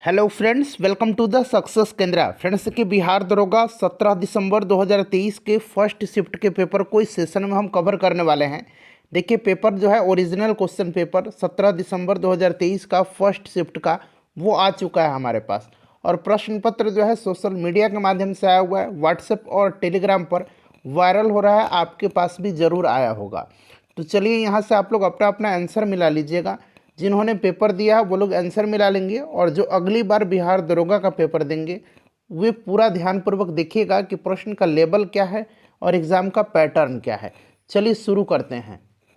Hello friends, welcome to the success Kendra. Friends, के बिहार दरोगा 17 दिसंबर 2023 के फर्स्ट शिफ्ट के पेपर को इस सेशन में हम कवर करने वाले हैं। देखिए, पेपर जो है ओरिजिनल क्वेश्चन पेपर 17 दिसंबर 2023 का फर्स्ट शिफ्ट का वो आ चुका है हमारे पास। और प्रश्न पत्र जो है सोशल मीडिया के माध्यम से आया हुआ है, व्हाट्सएप और टेलीग्राम पर वायरल हो रहा है, आपके पास भी ज़रूर आया होगा। तो चलिए यहाँ से आप लोग अपना अपना आंसर मिला लीजिएगा। जिन्होंने पेपर दिया है वो लोग आंसर मिला लेंगे, और जो अगली बार बिहार दरोगा का पेपर देंगे वे पूरा ध्यानपूर्वक देखिएगा कि प्रश्न का लेवल क्या है और एग्ज़ाम का पैटर्न क्या है। चलिए शुरू करते हैं।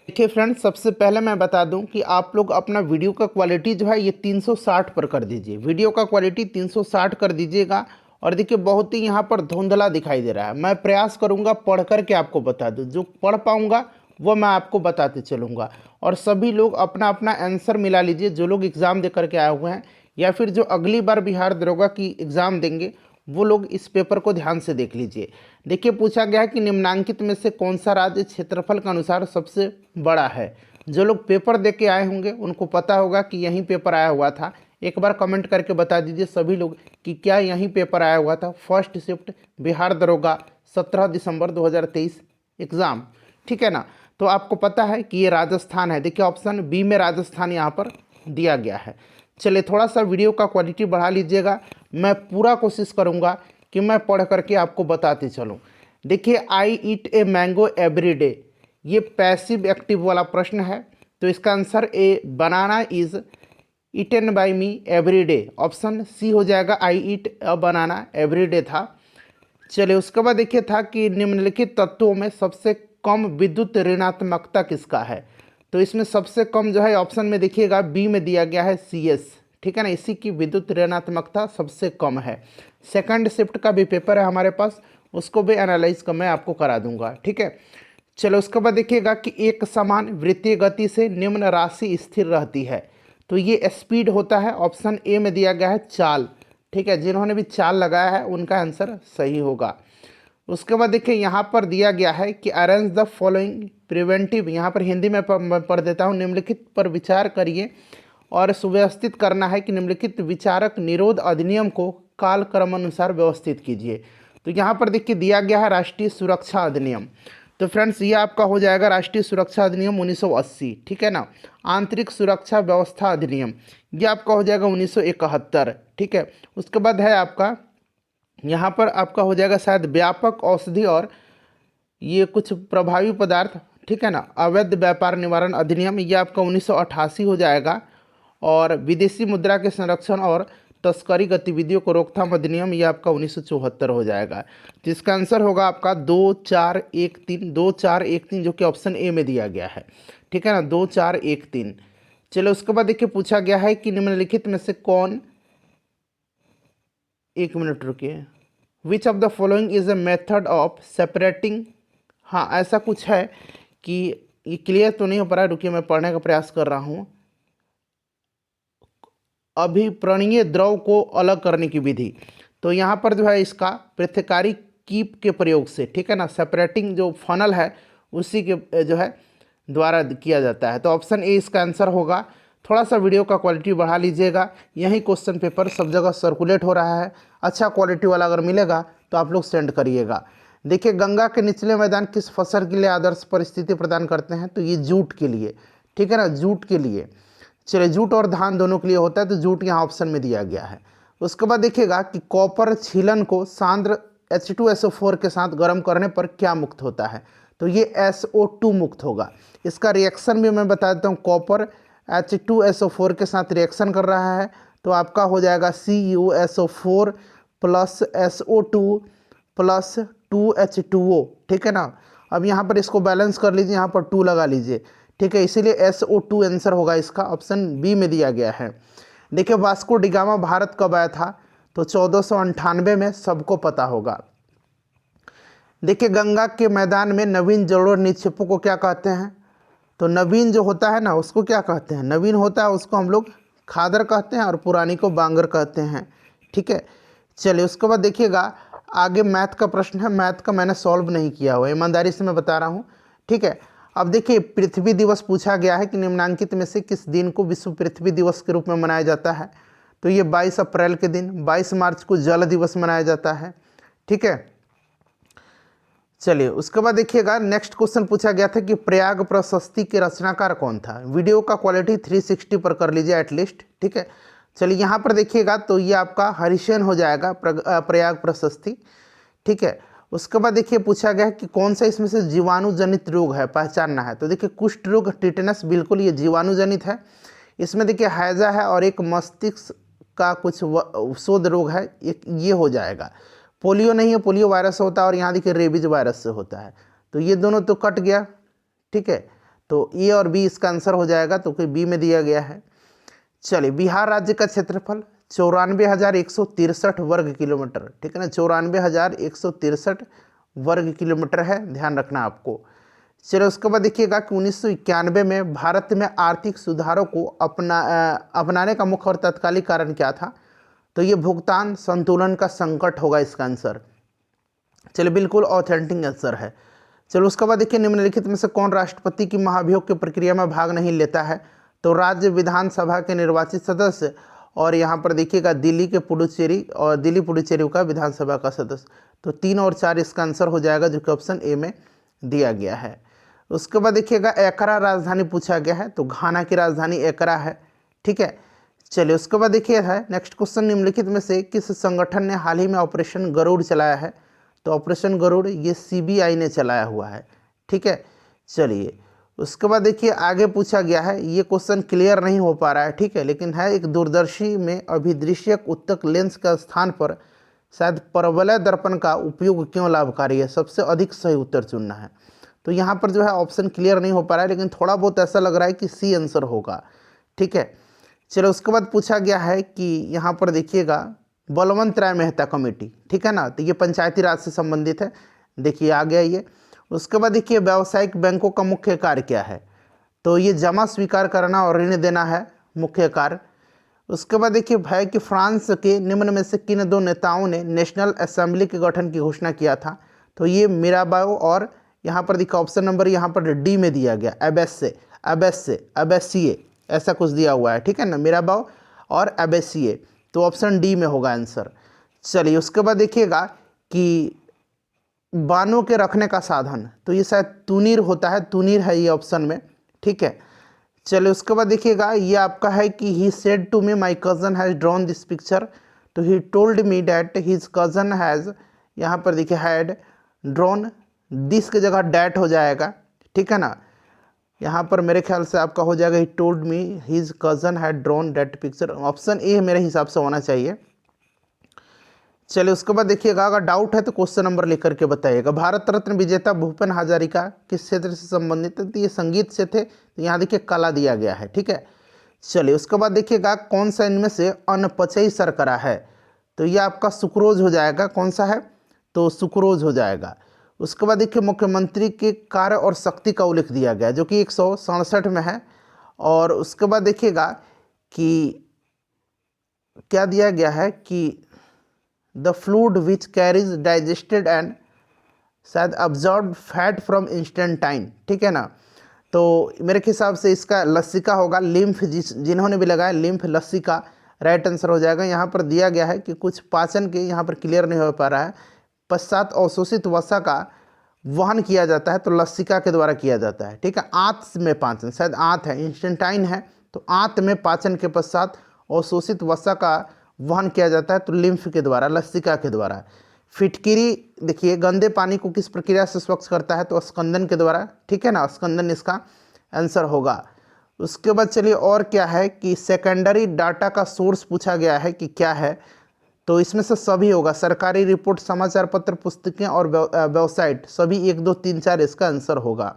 देखिए फ्रेंड्स, सबसे पहले मैं बता दूं कि आप लोग अपना वीडियो का क्वालिटी जो है ये 360 पर कर दीजिए। वीडियो का क्वालिटी 360 कर दीजिएगा। और देखिए, बहुत ही यहाँ पर धुंधला दिखाई दे रहा है। मैं प्रयास करूँगा पढ़ करके आपको बता दूँ, जो पढ़ पाऊँगा वो मैं आपको बताते चलूँगा। और सभी लोग अपना अपना आंसर मिला लीजिए, जो लोग एग्ज़ाम दे करके आए हुए हैं या फिर जो अगली बार बिहार दरोगा की एग्ज़ाम देंगे वो लोग इस पेपर को ध्यान से देख लीजिए। देखिए, पूछा गया है कि निम्नांकित में से कौन सा राज्य क्षेत्रफल के अनुसार सबसे बड़ा है। जो लोग पेपर दे के आए होंगे उनको पता होगा कि यहीं पेपर आया हुआ था। एक बार कमेंट करके बता दीजिए सभी लोग कि क्या यहीं पेपर आया हुआ था, फर्स्ट शिफ्ट बिहार दरोगा 17 दिसंबर 2023 एग्ज़ाम। ठीक है ना। तो आपको पता है कि ये राजस्थान है। देखिए, ऑप्शन बी में राजस्थान यहाँ पर दिया गया है। चलिए, थोड़ा सा वीडियो का क्वालिटी बढ़ा लीजिएगा। मैं पूरा कोशिश करूँगा कि मैं पढ़ करके आपको बताते चलूँ। देखिए, I eat a mango every day, ये पैसिव एक्टिव वाला प्रश्न है। तो इसका answer a banana is eaten by me every day, option C हो जाएगा। आई ईट अ बनाना एवरी डे था। चलिए, उसके बाद देखिए था कि निम्नलिखित तत्वों में सबसे कम विद्युत ऋणात्मकता किसका है। तो इसमें सबसे कम जो है ऑप्शन में देखिएगा बी में दिया गया है सी एस। ठीक है ना, इसी की विद्युत ऋणात्मकता सबसे कम है। सेकंड शिफ्ट का भी पेपर है हमारे पास, उसको भी एनालाइज का मैं आपको करा दूंगा। ठीक है। चलो, उसके बाद देखिएगा कि एक समान वृत्तीय गति से निम्न राशि स्थिर रहती है। तो ये स्पीड होता है, ऑप्शन ए में दिया गया है चाल। ठीक है, जिन्होंने भी चाल लगाया है उनका आंसर सही होगा। उसके बाद देखिए, यहाँ पर दिया गया है कि अरेंज द फॉलोइंग प्रिवेंटिव, यहाँ पर हिंदी में मैं पढ़ देता हूँ। निम्नलिखित पर विचार करिए और सुव्यवस्थित करना है कि निम्नलिखित विचारक निरोध अधिनियम को कालक्रम अनुसार व्यवस्थित कीजिए। तो यहाँ पर देखिए दिया गया है राष्ट्रीय सुरक्षा अधिनियम। तो फ्रेंड्स, ये आपका हो जाएगा राष्ट्रीय सुरक्षा अधिनियम 1980। ठीक है ना। आंतरिक सुरक्षा व्यवस्था अधिनियम, ये आपका हो जाएगा 1971। ठीक है। उसके बाद है आपका यहाँ पर आपका हो जाएगा शायद व्यापक औषधि और ये कुछ प्रभावी पदार्थ, ठीक है ना, अवैध व्यापार निवारण अधिनियम, ये आपका 1988 हो जाएगा। और विदेशी मुद्रा के संरक्षण और तस्करी गतिविधियों को रोकथाम अधिनियम, ये आपका 1974 हो जाएगा। तो इसका आंसर होगा आपका 2413, 2413, जो कि ऑप्शन ए में दिया गया है। ठीक है ना, 2413। चलो, उसके बाद देखिए पूछा गया है कि निम्नलिखित में से कौन, एक मिनट रुकिए, which of the following is a method of separating. हाँ, ऐसा कुछ है कि ये क्लियर तो नहीं हो पा रहा है, रुकिए मैं पढ़ने का प्रयास कर रहा हूँ। अभिप्रणीय द्रव को अलग करने की विधि। तो यहाँ पर जो है इसका पृथकारी कीप के प्रयोग से, ठीक है ना, सेपरेटिंग जो फनल है उसी के जो है द्वारा किया जाता है। तो ऑप्शन ए इसका आंसर होगा। थोड़ा सा वीडियो का क्वालिटी बढ़ा लीजिएगा, यही क्वेश्चन पेपर सब जगह सर्कुलेट हो रहा है। अच्छा क्वालिटी वाला अगर मिलेगा तो आप लोग सेंड करिएगा। देखिए, गंगा के निचले मैदान किस फसल के लिए आदर्श परिस्थिति प्रदान करते हैं। तो ये जूट के लिए, ठीक है ना, जूट के लिए। चलिए, जूट और धान दोनों के लिए होता है, तो जूट यहाँ ऑप्शन में दिया गया है। उसके बाद देखिएगा कि कॉपर छीलन को सांद्र H2SO4 के साथ गर्म करने पर क्या मुक्त होता है। तो ये SO2 मुक्त होगा। इसका रिएक्शन भी मैं बता देता हूँ। कॉपर H2SO4 के साथ रिएक्शन कर रहा है, तो आपका हो जाएगा CuSO4 plus SO2 plus 2H2O। ठीक है ना। अब यहाँ पर इसको बैलेंस कर लीजिए, यहाँ पर 2 लगा लीजिए। ठीक है, इसीलिए SO2 आंसर होगा इसका, ऑप्शन बी में दिया गया है। देखिए, वास्को डिगामा भारत कब आया था। तो 1498 में, सबको पता होगा। देखिए, गंगा के मैदान में नवीन जलोढ़ निक्षेपों को क्या कहते हैं। तो नवीन जो होता है ना उसको क्या कहते हैं, नवीन होता है उसको हम लोग खादर कहते हैं और पुरानी को बांगर कहते हैं। ठीक है। चलिए, उसके बाद देखिएगा आगे मैथ का प्रश्न है। मैथ का मैंने सॉल्व नहीं किया हुआ, ईमानदारी से मैं बता रहा हूँ। ठीक है। अब देखिए, पृथ्वी दिवस पूछा गया है कि निम्नांकित में से किस दिन को विश्व पृथ्वी दिवस के रूप में मनाया जाता है। तो ये 22 अप्रैल के दिन। 22 मार्च को जल दिवस मनाया जाता है, ठीक है। चलिए उसके बाद देखिएगा नेक्स्ट क्वेश्चन पूछा गया था कि प्रयाग प्रशस्ति के रचनाकार कौन था। वीडियो का क्वालिटी 360 पर कर लीजिए एटलीस्ट, ठीक है। चलिए यहाँ पर देखिएगा तो ये आपका हरिसेन हो जाएगा प्रयाग प्रशस्ति, ठीक है। उसके बाद देखिए पूछा गया है कि कौन सा इसमें से जीवाणु जनित रोग है, पहचानना है। तो देखिए कुष्ठ रोग, टिटेनस, बिल्कुल ये जीवाणु जनित है। इसमें देखिए हैजा है और एक मस्तिष्क का कुछ शोध रोग है, एक ये हो जाएगा। पोलियो नहीं है, पोलियो वायरस से होता है, और यहाँ देखिए रेबीज वायरस से होता है। तो ये दोनों तो कट गया, ठीक है। तो ए और बी इसका आंसर हो जाएगा, तो कोई बी में दिया गया है। चलिए बिहार राज्य का क्षेत्रफल 94,163 वर्ग किलोमीटर, ठीक है ना, 94,163 वर्ग किलोमीटर है, ध्यान रखना आपको। चलिए उसके बाद देखिएगा कि 1991 में भारत में आर्थिक सुधारों को अपनाने का मुख्य और तत्कालिक कारण क्या था। तो ये भुगतान संतुलन का संकट होगा इसका आंसर। चलिए बिल्कुल ऑथेंटिक आंसर है। चलो उसके बाद देखिए निम्नलिखित में से कौन राष्ट्रपति की महाभियोग की प्रक्रिया में भाग नहीं लेता है। तो राज्य विधानसभा के निर्वाचित सदस्य, और यहाँ पर देखिएगा दिल्ली के पुडुचेरी और दिल्ली पुडुचेरी का विधानसभा का सदस्य। तो 3 और 4 इसका आंसर हो जाएगा, जो कि ऑप्शन ए में दिया गया है। उसके बाद देखिएगा एकरा राजधानी पूछा गया है। तो घाना की राजधानी एकरा है, ठीक है। चलिए उसके बाद देखिए है नेक्स्ट क्वेश्चन, निम्नलिखित में से किस संगठन ने हाल ही में ऑपरेशन गरुड़ चलाया है। तो ऑपरेशन गरुड़ ये सीबीआई ने चलाया हुआ है, ठीक है। चलिए उसके बाद देखिए आगे पूछा गया है, ये क्वेश्चन क्लियर नहीं हो पा रहा है, ठीक है, लेकिन है एक दूरदर्शी में अभिदृश्यक उत्तक लेंस का स्थान पर शायद परवलय दर्पण का उपयोग क्यों लाभकारी है। सबसे अधिक सही उत्तर चुनना है। तो यहाँ पर जो है ऑप्शन क्लियर नहीं हो पा रहा है, लेकिन थोड़ा बहुत ऐसा लग रहा है कि सी आंसर होगा, ठीक है। चलो उसके बाद पूछा गया है कि यहाँ पर देखिएगा बलवंत राय मेहता कमेटी, ठीक है ना, तो ये पंचायती राज से संबंधित है। देखिए आ गया ये। उसके बाद देखिए व्यावसायिक बैंकों का मुख्य कार्य क्या है। तो ये जमा स्वीकार करना और ऋण देना है मुख्य कार्य। उसके बाद देखिए भय कि फ्रांस के निम्न में से किन 2 नेताओं ने नेशनल असेंबली के गठन की घोषणा किया था। तो ये मीराबाओ, और यहाँ पर देखिए ऑप्शन नंबर यहाँ पर डी में दिया गया, अबेस्सिए ऐसा कुछ दिया हुआ है, ठीक है ना, मीराबाओ और अबेस्सिए। तो ऑप्शन डी में होगा आंसर। चलिए उसके बाद देखिएगा कि बानों के रखने का साधन, तो ये शायद तुनीर होता है, तुनीर है ये ऑप्शन में, ठीक है। चलिए उसके बाद देखिएगा ये आपका है कि he said to me my cousin has drawn this picture. तो he told me that his cousin has, यहाँ पर देखिए हैड ड्रॉन, दिस की जगह डैट हो जाएगा, ठीक है ना। यहाँ पर मेरे ख्याल से आपका हो जाएगा ही told me his cousin had drawn that picture. Option A मेरे हिसाब से होना चाहिए। चलिए उसके बाद देखिएगा अगर डाउट है तो क्वेश्चन नंबर लेकर के बताइएगा। भारत रत्न विजेता भूपेन हजारिका किस क्षेत्र से संबंधित है। तो ये संगीत से थे, तो यहाँ देखिए कला दिया गया है, ठीक है। चलिए उसके बाद देखिएगा कौन सा इनमें से अनपचयी शर्करा है। तो ये आपका सुक्रोज हो जाएगा। कौन सा है, तो सुक्रोज हो जाएगा। उसके बाद देखिए मुख्यमंत्री के कार्य और शक्ति का उल्लेख दिया गया है, जो कि 167 में है। और उसके बाद देखिएगा कि क्या दिया गया है कि the fluid which carries digested and शायद अब्जॉर्ब फैट फ्रॉम इंस्टेंटाइन, ठीक है ना। तो मेरे हिसाब से इसका लसिका होगा, लिम्फ, जिन्होंने भी लगाया लिम्फ लसिका राइट आंसर हो जाएगा। यहाँ पर दिया गया है कि कुछ पाचन के यहाँ पर क्लियर नहीं हो पा रहा है, पश्चात अवशोषित वसा का वहन किया जाता है, तो लसिका के द्वारा किया जाता है, ठीक है। आंत में पाचन, शायद आंत है, इंस्टेंटाइन है, तो आंत में पाचन के पश्चात अवशोषित वसा का वहन किया जाता है, तो लिम्फ के द्वारा, लसिका के द्वारा। फिटकिरी देखिए गंदे पानी को किस प्रक्रिया से स्वच्छ करता है, तो स्कंदन के द्वारा, ठीक है ना, स्कंदन इसका आंसर होगा। उसके बाद चलिए और क्या है कि सेकेंडरी डाटा का सोर्स पूछा गया है कि क्या है। तो इसमें से सभी होगा, सरकारी रिपोर्ट, समाचार पत्र, पुस्तकें और वेबसाइट, सभी 1 2 3 4 इसका आंसर होगा।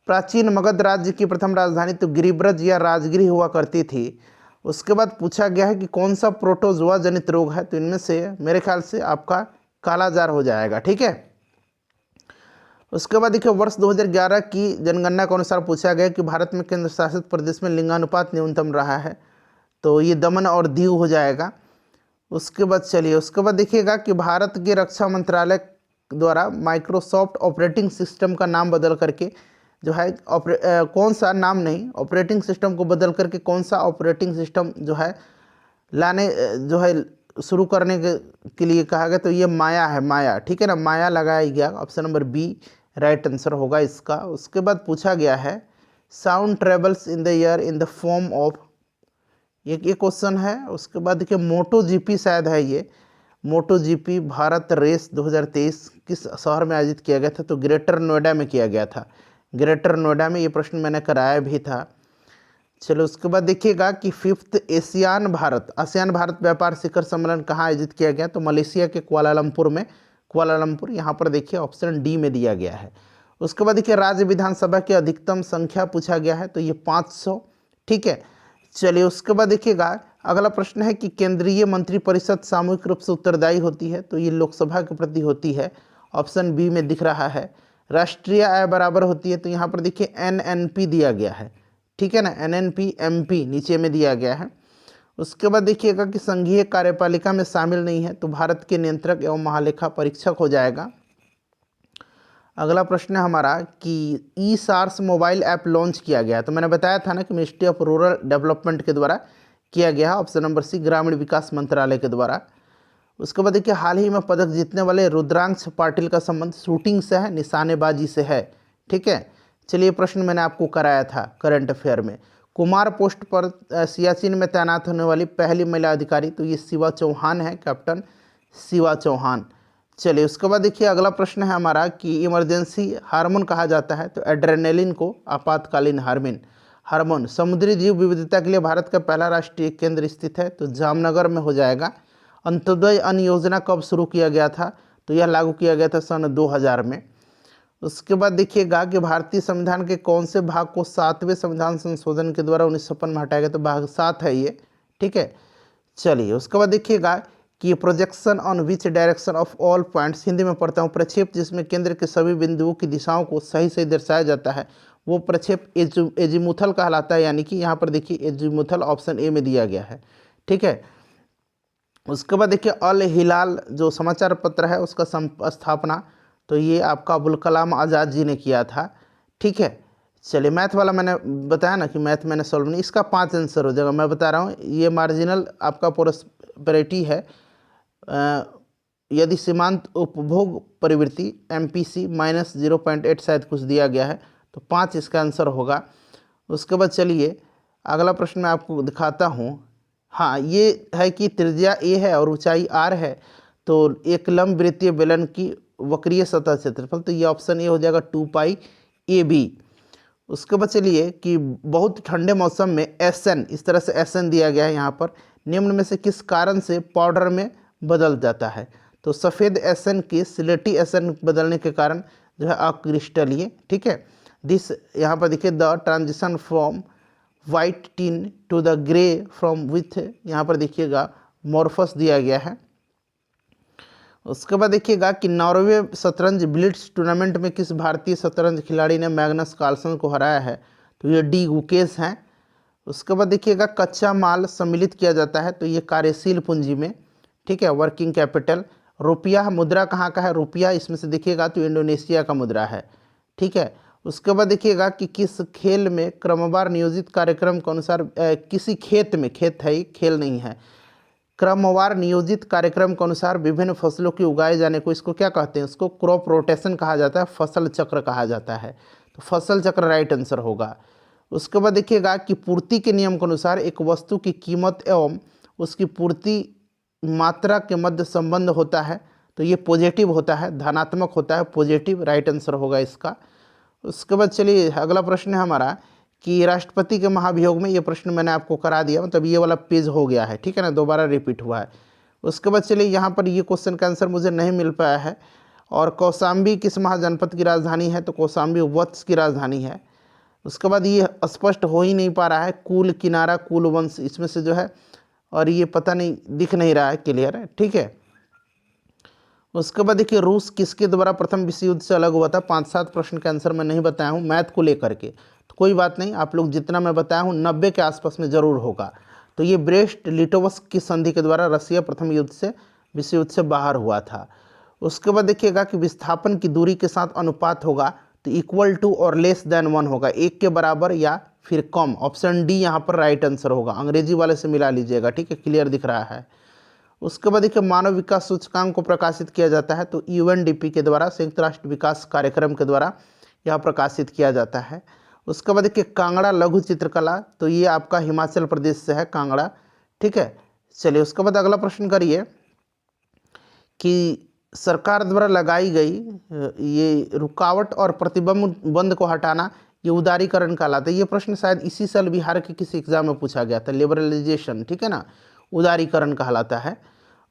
प्राचीन मगध राज्य की प्रथम राजधानी तो गिरिब्रज या राजगिरी हुआ करती थी। उसके बाद पूछा गया है कि कौन सा प्रोटोजोआ जनित रोग है। तो इनमें से मेरे ख्याल से आपका कालाजार हो जाएगा, ठीक है। उसके बाद देखिए वर्ष 2011 की जनगणना के अनुसार पूछा गया कि भारत में केंद्र शासित प्रदेश में लिंगानुपात न्यूनतम रहा है। तो ये दमन और दीव हो जाएगा। उसके बाद चलिए उसके बाद देखिएगा कि भारत के रक्षा मंत्रालय द्वारा माइक्रोसॉफ्ट ऑपरेटिंग सिस्टम का नाम बदल करके जो है कौन सा नाम नहीं, ऑपरेटिंग सिस्टम को बदल करके कौन सा ऑपरेटिंग सिस्टम जो है लाने जो है शुरू करने के लिए कहा गया, तो ये माया है, माया, ठीक है ना, माया लगाया गया। Option number B right answer होगा इसका। उसके बाद पूछा गया है sound travels in the air in the form of, ये क्वेश्चन है। उसके बाद देखिए मोटो जीपी शायद है ये, मोटो जीपी भारत रेस 2023 किस शहर में आयोजित किया गया था, तो ग्रेटर नोएडा में किया गया था, ग्रेटर नोएडा में। ये प्रश्न मैंने कराया भी था। चलो उसके बाद देखिएगा कि फिफ्थ आसियान भारत व्यापार शिखर सम्मेलन कहाँ आयोजित किया गया, तो मलेशिया के कुआलालंपुर में, कुआलालंपुर, यहाँ पर देखिए ऑप्शन डी में दिया गया है। उसके बाद देखिए राज्य विधानसभा की अधिकतम संख्या पूछा गया है, तो ये 500, ठीक है। चलिए उसके बाद देखिएगा अगला प्रश्न है कि केंद्रीय मंत्रिपरिषद सामूहिक रूप से उत्तरदायी होती है, तो ये लोकसभा के प्रति होती है, ऑप्शन बी में दिख रहा है। राष्ट्रीय आय बराबर होती है, तो यहाँ पर देखिए एनएनपी दिया गया है, ठीक है ना, एनएनपी एमपी नीचे में दिया गया है। उसके बाद देखिएगा कि संघीय कार्यपालिका में शामिल नहीं है, तो भारत के नियंत्रक एवं महालेखा परीक्षक हो जाएगा। अगला प्रश्न है हमारा कि ई सार्स मोबाइल ऐप लॉन्च किया गया, तो मैंने बताया था ना कि मिनिस्ट्री ऑफ रूरल डेवलपमेंट के द्वारा किया गया है, ऑप्शन नंबर सी ग्रामीण विकास मंत्रालय के द्वारा। उसके बाद देखिए हाल ही में पदक जीतने वाले रुद्रांश पाटिल का संबंध शूटिंग से है, निशानेबाजी से है, ठीक है। चलिए प्रश्न मैंने आपको कराया था करंट अफेयर में। कुमार पोस्ट पर सियाचिन में तैनात होने वाली पहली महिला अधिकारी, तो ये शिवा चौहान है, कैप्टन शिवा चौहान। चलिए उसके बाद देखिए अगला प्रश्न है हमारा कि इमरजेंसी हार्मोन कहा जाता है, तो एड्रेनलिन को आपातकालीन हार्मोन। समुद्री जीव विविधता के लिए भारत का पहला राष्ट्रीय केंद्र स्थित है, तो जामनगर में हो जाएगा। अंत्योदय अन्न योजना कब शुरू किया गया था, तो यह लागू किया गया था सन 2000 में। उसके बाद देखिएगा कि भारतीय संविधान के कौन से भाग को 7वें संविधान संशोधन के द्वारा 1956 में हटाया गया, तो भाग 7 है ये, ठीक है। चलिए उसके बाद देखिएगा कि projection on which direction of all points, Hindi में पढ़ता हूँ, प्रक्षेप जिसमें केंद्र के सभी बिंदुओं की दिशाओं को सही सही दर्शाया जाता है, वो प्रक्षेप एजीमुथल कहलाता है, यानी कि यहाँ पर देखिए एजीमुथल ऑप्शन ए में दिया गया है, ठीक है। उसके बाद देखिए अल हिलाल जो समाचार पत्र है उसका स्थापना, तो ये आपका अबुल कलाम आज़ाद जी ने किया था, ठीक है। चलिए मैथ वाला मैंने बताया ना कि मैथ मैंने सॉल्व नहीं, इसका 5 आंसर हो जाएगा। मैं बता रहा हूँ ये मार्जिनल आपका प्रोस्पेरिटी है, यदि सीमांत उपभोग प्रवृत्ति MPC -0.8 शायद कुछ दिया गया है, तो 5 इसका आंसर होगा। उसके बाद चलिए अगला प्रश्न मैं आपको दिखाता हूँ। हाँ ये है कि त्रिज्या A है और ऊंचाई R है, तो एक लंब वृत्तीय बेलन की वक्रीय सतह क्षेत्रफल, तो ये ऑप्शन ए हो जाएगा 2πAB। उसके बाद चलिए कि बहुत ठंडे मौसम में SN, इस तरह से SN दिया गया है यहाँ पर, निम्न में से किस कारण से पाउडर में बदल जाता है, तो सफ़ेद SN की सिलेटी SN बदलने के कारण जो है अक्रिस्टलीय, ठीक है। दिस यहाँ पर देखिए the transition from white tin to the grey from with, यहाँ पर देखिएगा मॉर्फस दिया गया है। उसके बाद देखिएगा कि नॉर्वे शतरंज ब्लिट्स टूर्नामेंट में किस भारतीय शतरंज खिलाड़ी ने मैग्नस कार्लसन को हराया है, तो ये डी गुकेश हैं। उसके बाद देखिएगा कच्चा माल सम्मिलित किया जाता है, तो ये कार्यशील पूंजी में, ठीक है, वर्किंग कैपिटल। रुपया मुद्रा कहाँ का है, रुपया इसमें से देखिएगा तो इंडोनेशिया का मुद्रा है, ठीक है। उसके बाद देखिएगा कि किस खेल में क्रमवार नियोजित कार्यक्रम के अनुसार किसी खेत में, खेत है खेल नहीं है, क्रमवार नियोजित कार्यक्रम के अनुसार विभिन्न फसलों के उगाए जाने को इसको क्या कहते हैं, उसको क्रॉप रोटेशन कहा जाता है, फसल चक्र कहा जाता है, तो फसल चक्र राइट आंसर होगा। उसके बाद देखिएगा कि पूर्ति के नियम के अनुसार एक वस्तु की कीमत एवं उसकी पूर्ति मात्रा के मध्य संबंध होता है, तो ये पॉजिटिव होता है, धनात्मक होता है, पॉजिटिव राइट आंसर होगा इसका। उसके बाद चलिए अगला प्रश्न है हमारा कि राष्ट्रपति के महाभियोग में, ये प्रश्न मैंने आपको करा दिया, मतलब ये वाला पेज हो गया है, ठीक है ना, दोबारा रिपीट हुआ है। उसके बाद चलिए यहाँ पर ये क्वेश्चन का आंसर मुझे नहीं मिल पाया है। और कौशाम्बी किस महाजनपद की राजधानी है, तो कौशाम्बी वत्स की राजधानी है। उसके बाद ये स्पष्ट हो ही नहीं पा रहा है, कुल किनारा कुल वंश इसमें से जो है, और ये पता नहीं दिख नहीं रहा है क्लियर है, ठीक है। उसके बाद देखिए रूस किसके द्वारा प्रथम विश्व युद्ध से अलग हुआ था, 5-7 प्रश्न का आंसर मैं नहीं बताया हूँ मैथ को लेकर के, तो कोई बात नहीं, आप लोग जितना मैं बताया हूँ 90 के आसपास में ज़रूर होगा। तो ये ब्रेस्ट लिटोवस्क की संधि के द्वारा रसिया प्रथम विश्व युद्ध से बाहर हुआ था। उसके बाद देखिएगा कि विस्थापन की दूरी के साथ अनुपात होगा, तो इक्वल टू और लेस देन 1 होगा, 1 के बराबर या फिर कम, ऑप्शन डी यहाँ पर राइट आंसर होगा। अंग्रेजी वाले से मिला लीजिएगा, ठीक है, क्लियर दिख रहा है। उसके बाद देखिए मानव विकास सूचकांक को प्रकाशित किया जाता है तो यूएनडीपी के द्वारा, संयुक्त राष्ट्र विकास कार्यक्रम के द्वारा यह प्रकाशित किया जाता है। उसके बाद देखिए कांगड़ा लघु चित्रकला, तो ये आपका हिमाचल प्रदेश से है कांगड़ा, ठीक है। चलिए उसके बाद अगला प्रश्न करिए कि सरकार द्वारा लगाई गई ये रुकावट और प्रतिबंध को हटाना, ये उदारीकरण कहलाता है। ये प्रश्न शायद इसी साल बिहार के किसी एग्जाम में पूछा गया था, लिबरलाइजेशन, ठीक है ना, उदारीकरण कहलाता है।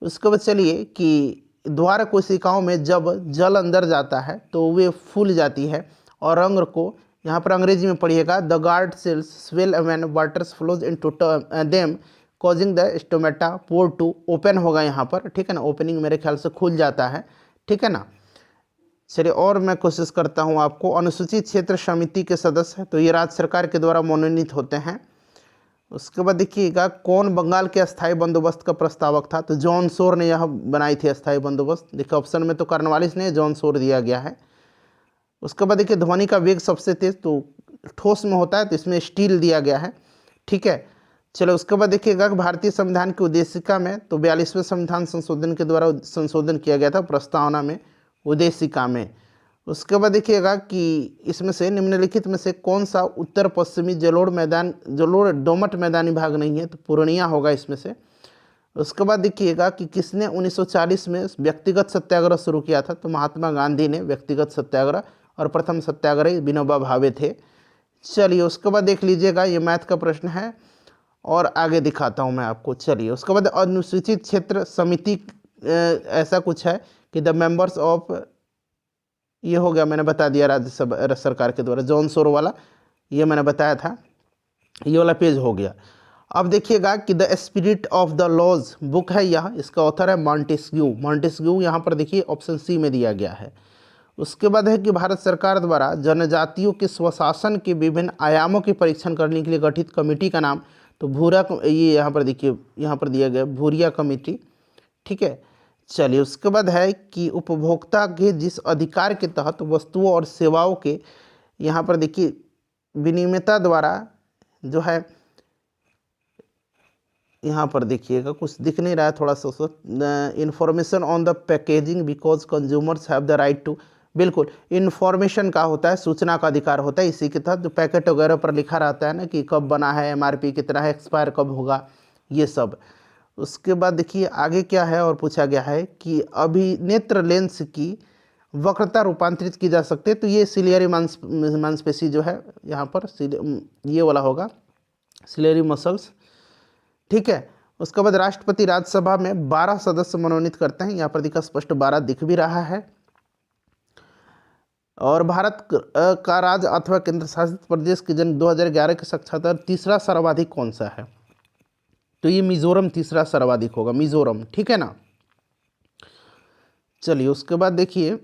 उसके बाद चलिए कि द्वार कोशिकाओं में जब जल अंदर जाता है तो वे फूल जाती है और रंग को, यहाँ पर अंग्रेजी में पढ़िएगा, the guard cells swell when water flows into them causing the stomata pore to open होगा यहाँ पर, ठीक है ना, ओपनिंग मेरे ख्याल से खुल जाता है, ठीक है ना। चलिए और मैं कोशिश करता हूँ आपको, अनुसूचित क्षेत्र समिति के सदस्य हैं तो ये राज्य सरकार के द्वारा मनोनीत होते हैं। उसके बाद देखिएगा कौन बंगाल के अस्थायी बंदोबस्त का प्रस्तावक था, तो जॉन सोर ने यह बनाई थी अस्थायी बंदोबस्त। देखिए ऑप्शन में तो कार्नवालिस ने, जॉन सोर दिया गया है। उसके बाद देखिए ध्वनि का वेग सबसे तेज तो ठोस में होता है तो इसमें स्टील दिया गया है, ठीक है। चलो उसके बाद देखिएगा भारतीय संविधान की उद्देशिका में तो 42वें संविधान संशोधन के द्वारा संशोधन किया गया था प्रस्तावना में, उद्देशिका में। उसके बाद देखिएगा कि इसमें से निम्नलिखित में से कौन सा उत्तर पश्चिमी जलोढ़ दोमट मैदानी भाग नहीं है, तो पूर्णिया होगा इसमें से। उसके बाद देखिएगा कि किसने 1940 में व्यक्तिगत सत्याग्रह शुरू किया था, तो महात्मा गांधी ने व्यक्तिगत सत्याग्रह, और प्रथम सत्याग्रही विनोबा भावे थे। चलिए उसके बाद देख लीजिएगा, ये मैथ का प्रश्न है और आगे दिखाता हूँ मैं आपको। चलिए उसके बाद अनुसूचित क्षेत्र समिति ऐसा कुछ है कि द मेंबर्स ऑफ, ये हो गया मैंने बता दिया राज्य सरकार के द्वारा, जॉन सोर वाला ये मैंने बताया था, ये वाला पेज हो गया। अब देखिएगा कि the spirit of the laws book है यह, इसका ऑथर है मॉन्टेस्क्यू, यहाँ पर देखिए ऑप्शन सी में दिया गया है। उसके बाद है कि भारत सरकार द्वारा जनजातियों के स्वशासन के विभिन्न आयामों के परीक्षण करने के लिए गठित कमेटी का नाम, तो ये यहाँ पर देखिए, यहाँ पर दिया गया भूरिया कमेटी, ठीक है। चलिए उसके बाद है कि उपभोक्ता के जिस अधिकार के तहत वस्तुओं और सेवाओं के, यहाँ पर देखिए विनियमिता द्वारा जो है, यहाँ पर देखिएगा कुछ दिख नहीं रहा है थोड़ा सा, information on the packaging because consumers have the right to, बिल्कुल इन्फॉर्मेशन का होता है, सूचना का अधिकार होता है, इसी के तहत जो पैकेट वगैरह पर लिखा रहता है ना कि कब बना है, एमआरपी कितना है, एक्सपायर कब होगा, ये सब। उसके बाद देखिए आगे क्या है और पूछा गया है कि अभिनेत्र लेंस की वक्रता रूपांतरित की जा सकती है, तो ये सिलियरी मांसपेशी जो है यहाँ पर ये वाला होगा, सिलियरी मसल्स, ठीक है। उसके बाद राष्ट्रपति राज्यसभा में 12 सदस्य मनोनीत करते हैं, यहाँ पर देखा स्पष्ट 12 दिख भी रहा है। और भारत का राज्य अथवा केंद्र शासित प्रदेश के जन 2011 के साक्षात्कार तीसरा सर्वाधिक कौन सा है, तो ये मिजोरम तीसरा सर्वाधिक होगा, मिजोरम, ठीक है ना। चलिए उसके बाद देखिए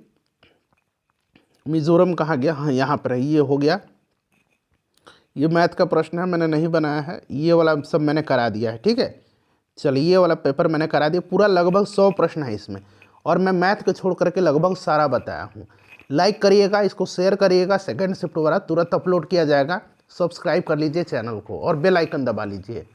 मिजोरम कहाँ गया, हाँ यहाँ पर है, ये हो गया। ये मैथ का प्रश्न है, मैंने नहीं बनाया है, ये वाला सब मैंने करा दिया है, ठीक है। चलिए ये वाला पेपर मैंने करा दिया, पूरा लगभग 100 प्रश्न है इसमें, और मैं मैथ को छोड़ करके लगभग सारा बताया हूँ। लाइक करिएगा, इसको शेयर करिएगा, सेकंड शिफ्ट वाला तुरंत अपलोड किया जाएगा। सब्सक्राइब कर लीजिए चैनल को और बेल आइकन दबा लीजिए।